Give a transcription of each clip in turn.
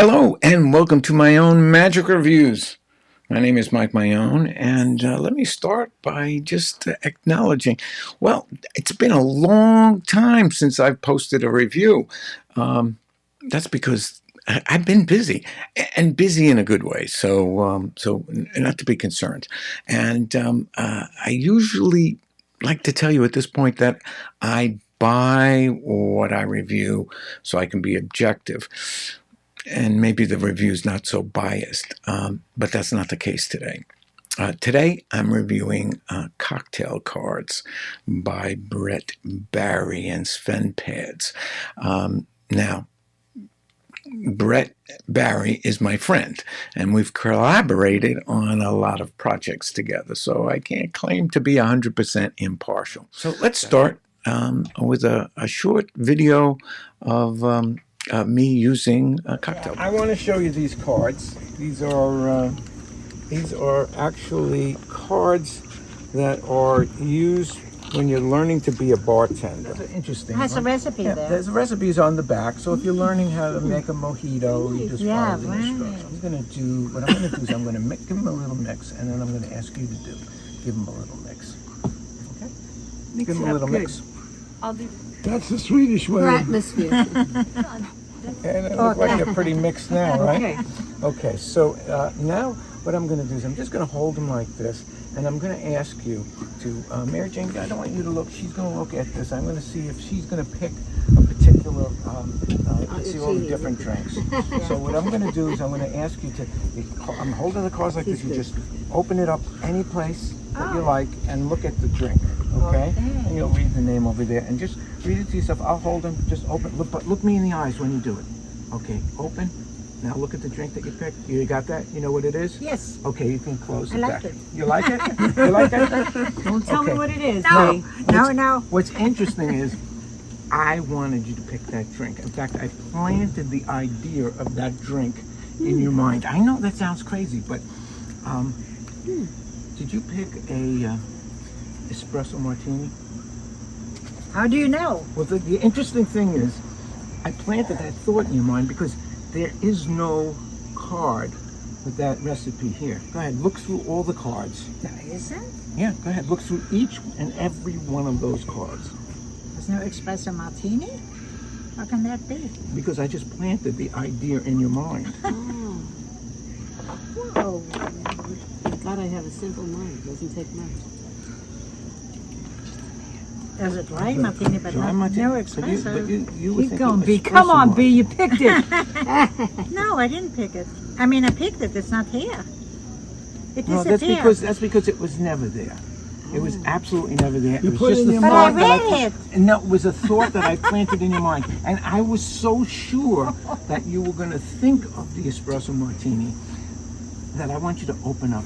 Hello and welcome to my own magic reviews. My name is Mike Mayone, and let me start by just acknowledging, well, it's been a long time since I've posted a review. That's because I've been busy, and busy in a good way, so not to be concerned. And I usually like to tell you at this point that I buy what I review so I can be objective. And maybe the review's not so biased, but that's not the case today. Today, I'm reviewing cocktail cards by Brett Barry and SvenPads. Now, Brett Barry is my friend, and we've collaborated on a lot of projects together, so I can't claim to be 100% impartial. So let's start with a short video of me using a cocktail. I want to show you these cards. These are actually cards that are used when you're learning to be a bartender. That's interesting. It has a recipe there. There's recipes on the back, so if you're learning how to make a mojito, you just follow the instructions. What I'm going to do is I'm going to give them a little mix, and then I'm going to ask you to give them a little mix. Okay? Give them a little mix. I'll do. That's the Swedish way. Atmosphere. And it looks like they're pretty mixed now, right? Okay, so now what I'm going to do is I'm just going to hold them like this, and I'm going to ask you to, Mary Jane, I don't want you to look, she's going to look at this. I'm going to see if she's going to pick a particular, see all the different drinks. So what I'm going to do is I'm going to ask you to, I'm holding the cards like this, you just open it up any place that you like and look at the drink, okay? And you'll read the name over there and just read it to yourself. I'll hold them, just open, but look me in the eyes when you do it. Okay, open. Now look at the drink that you picked. You got that? You know what it is? Yes. Okay, you can close it back. I like it. You like it? You like that? Don't tell me what it is. No. What's interesting is I wanted you to pick that drink. In fact, I planted the idea of that drink in your mind. I know that sounds crazy, but did you pick a espresso martini? How do you know? Well, the interesting thing is I planted that thought in your mind because there is no card with that recipe here. Go ahead, look through all the cards. There isn't? Yeah, go ahead, look through each and every one of those cards. There's no espresso martini? How can that be? Because I just planted the idea in your mind. Oh. Whoa. Thank God I have a simple mind. It doesn't take much. There's a dry martini, but no espresso. You would Keep think going, it B. was Come espresso on, B. martini. You picked it. No, I didn't pick it. I mean, I picked it. It's not here. It No, disappeared. that's because it was never there. It was absolutely never there. You It was put it just in the your But I thought that read it. And no, it was a thought that I planted in your mind. And I was so sure that you were going to think of the espresso martini that I want you to open up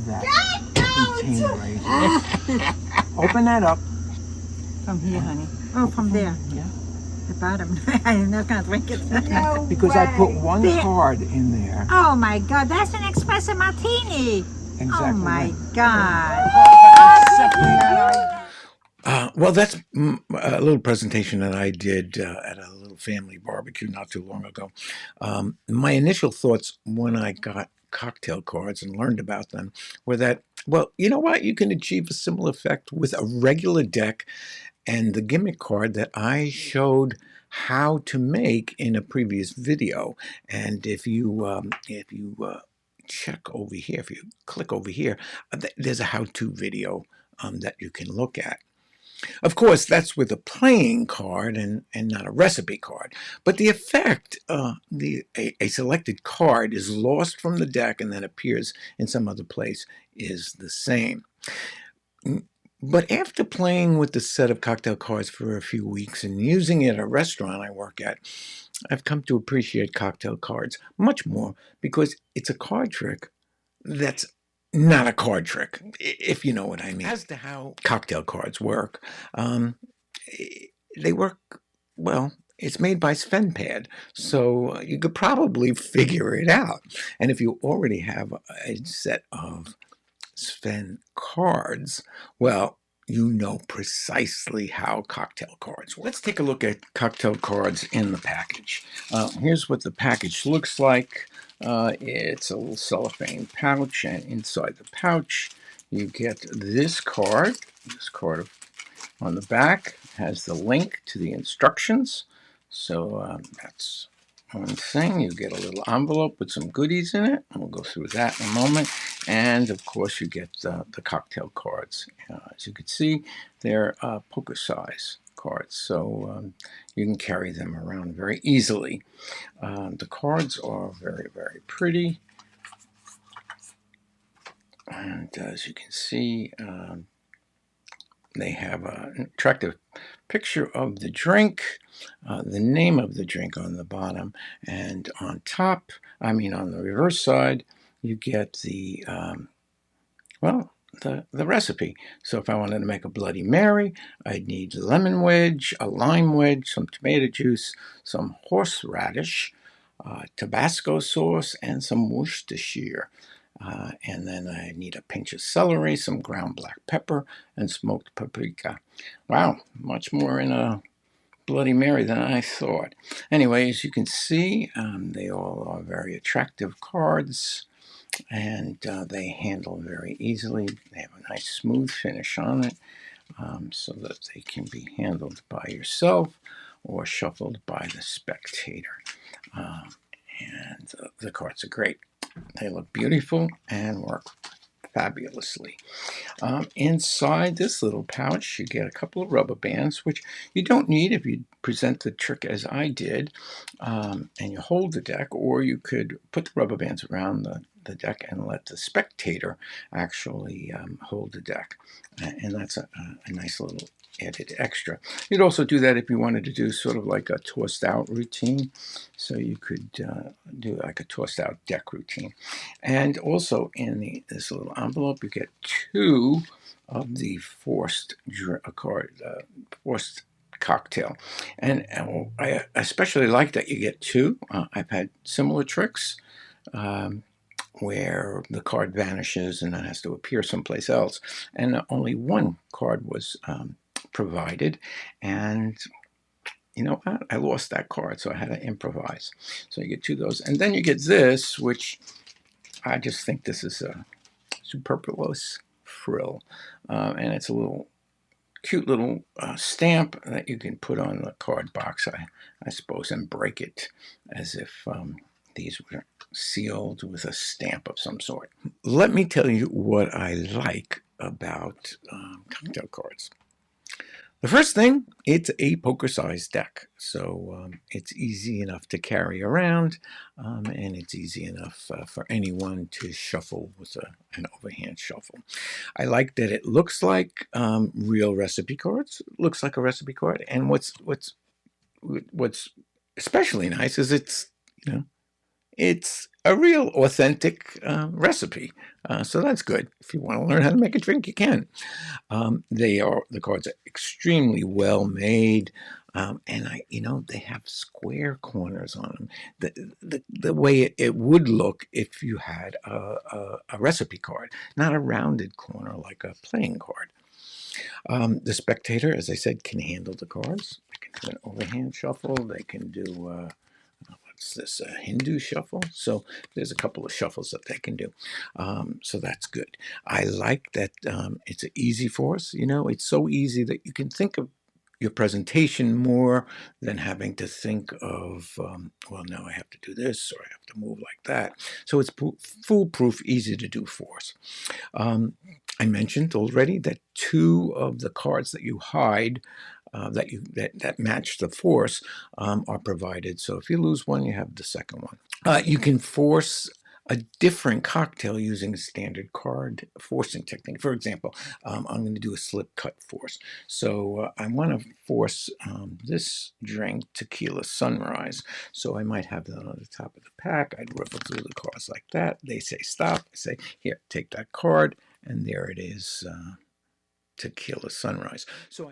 that container right here. Open that up. From here, honey. Oh, from there. Yeah. The bottom. I'm not going to drink it. Because I put one card in there. Oh, my God. That's an espresso martini. Exactly. Oh, my right. God. Well, that's a little presentation that I did at a little family barbecue not too long ago. My initial thoughts when I got cocktail cards and learned about them were that, well, you know what? You can achieve a similar effect with a regular deck and the gimmick card that I showed how to make in a previous video. And if you check over here, if you click over here, there's a how-to video that you can look at. Of course, that's with a playing card and not a recipe card. But the effect, a selected card is lost from the deck and then appears in some other place is the same. But after playing with the set of cocktail cards for a few weeks and using it at a restaurant I work at, I've come to appreciate cocktail cards much more because it's a card trick that's not a card trick, if you know what I mean. As to how cocktail cards work, they work, well, it's made by SvenPad, so you could probably figure it out. And if you already have a set of Sven cards, well, you know precisely how cocktail cards work. Let's take a look at cocktail cards in the package. Here's what the package looks like. It's a little cellophane pouch, and inside the pouch you get this card. This card on the back has the link to the instructions. So that's one thing. You get a little envelope with some goodies in it. We'll go through that in a moment. And of course, you get the cocktail cards. As you can see, they're poker size cards, so you can carry them around very easily. The cards are very, very pretty. And as you can see, they have an attractive picture of the drink, the name of the drink on the bottom, and on top, on the reverse side, you get the recipe. So if I wanted to make a Bloody Mary, I'd need a lemon wedge, a lime wedge, some tomato juice, some horseradish, Tabasco sauce, and some Worcestershire. And then I need a pinch of celery, some ground black pepper, and smoked paprika. Wow, much more in a Bloody Mary than I thought. Anyway, as you can see, they all are very attractive cards, and they handle very easily. They have a nice smooth finish on it, so that they can be handled by yourself or shuffled by the spectator. And the cards are great. They look beautiful and work fabulously. Inside this little pouch, you get a couple of rubber bands, which you don't need if you present the trick as I did, and you hold the deck, or you could put the rubber bands around the deck and let the spectator actually hold the deck. And that's a nice little added extra. You'd also do that if you wanted to do sort of like a tossed out routine. So you could do like a tossed out deck routine. And also in this little envelope, you get two of the forced cocktail. And I especially like that you get two. I've had similar tricks where the card vanishes and it has to appear someplace else. And only one card was provided, and you know what? I lost that card, so I had to improvise. So you get two of those, and then you get this, which I just think this is a superfluous frill, and it's a little cute little stamp that you can put on the card box, I suppose, and break it as if these were sealed with a stamp of some sort. Let me tell you what I like about cocktail cards. The first thing, it's a poker-sized deck, so it's easy enough to carry around, and it's easy enough for anyone to shuffle with an overhand shuffle. I like that it looks like real recipe cards. It looks like a recipe card, and what's especially nice is it's a real authentic recipe. So that's good. If you want to learn how to make a drink, you can. The cards are extremely well made, and they have square corners on them. The way it would look if you had a recipe card, not a rounded corner like a playing card. The spectator, as I said, can handle the cards. They can do an overhand shuffle. They can do what's this, a Hindu shuffle? So there's a couple of shuffles that they can do. So that's good. I like that it's an easy force. It's so easy that you can think of your presentation more than having to think of, well, now I have to do this or I have to move like that. So it's foolproof, easy to do force. I mentioned already that two of the cards that you hide that match the force are provided. So if you lose one, you have the second one. You can force a different cocktail using standard card forcing technique. For example, I'm going to do a slip cut force. So I want to force this drink, Tequila Sunrise. So I might have that on the top of the pack. I'd riffle through the cards like that. They say stop. I say, here, take that card. And there it is, Tequila Sunrise. So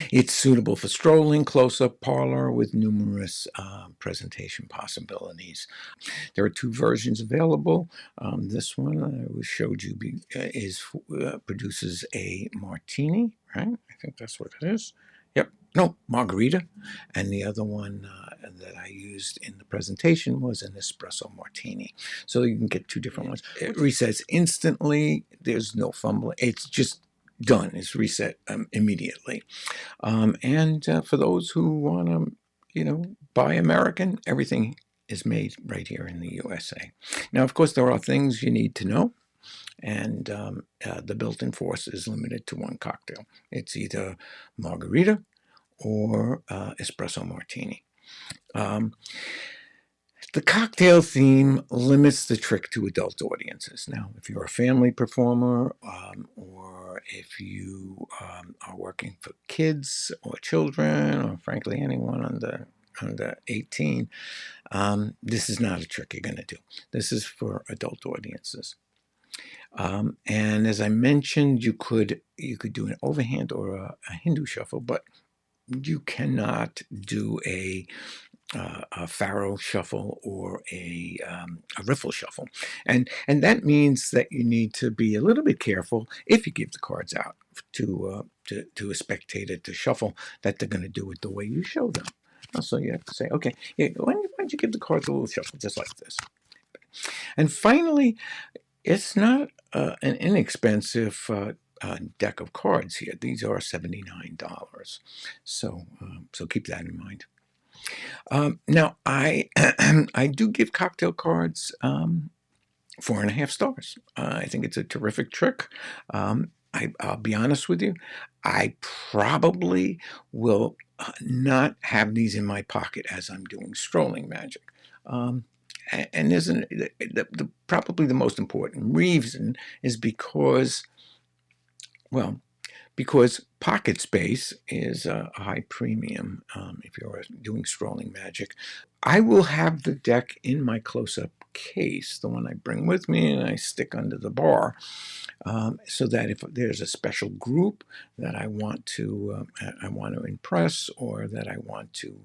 It's suitable for strolling, close-up, parlor with numerous presentation possibilities. There are 2 versions available. This one I showed you produces a martini, right? I think that's what it is. Yep. No, margarita. And the other one that I used in the presentation was an espresso martini. So you can get 2 different ones. It resets instantly. There's no fumbling. It's just done. It's reset immediately. And for those who want to, buy American, everything is made right here in the USA. Now, of course, there are things you need to know, and the built-in force is limited to 1 cocktail. It's either margarita or espresso martini. The cocktail theme limits the trick to adult audiences. Now, if you're a family performer or if you are working for kids or children or frankly anyone under 18, this is not a trick you're going to do. This is for adult audiences. And as I mentioned, you could do an overhand or a Hindu shuffle, but you cannot do a faro shuffle or a riffle shuffle, and that means that you need to be a little bit careful if you give the cards out to a spectator to shuffle, that they're going to do it the way you show them. So you have to say, okay, yeah, why don't you give the cards a little shuffle just like this? And finally, it's not an inexpensive deck of cards here. These are $79, so keep that in mind. Now, I I do give cocktail cards 4.5 stars. I think it's a terrific trick. I'll be honest with you. I probably will not have these in my pocket as I'm doing strolling magic. And isn't probably the most important reason is because, well, because pocket space is a high premium if you're doing strolling magic. I will have the deck in my close-up case, the one I bring with me and I stick under the bar, so that if there's a special group that I want to impress or that I want to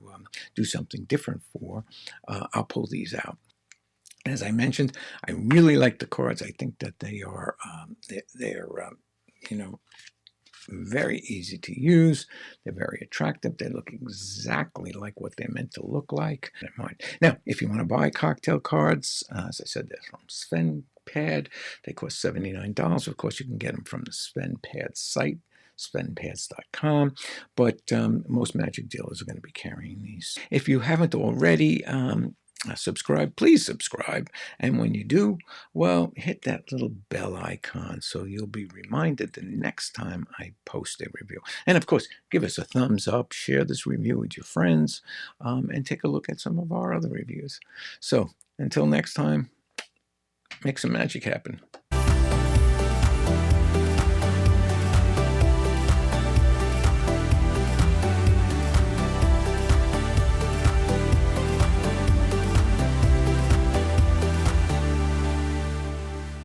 do something different for, I'll pull these out. As I mentioned, I really like the cards. I think that they are very easy to use. They're very attractive. They look exactly like what they're meant to look like. Now, if you want to buy cocktail cards, as I said, they're from SvenPad. They cost $79. Of course, you can get them from the SvenPad site, svenpads.com, but most magic dealers are going to be carrying these. If you haven't already, subscribe, please subscribe. And when you do, well, hit that little bell icon so you'll be reminded the next time I post a review. And of course, give us a thumbs up, share this review with your friends, and take a look at some of our other reviews. So until next time, make some magic happen.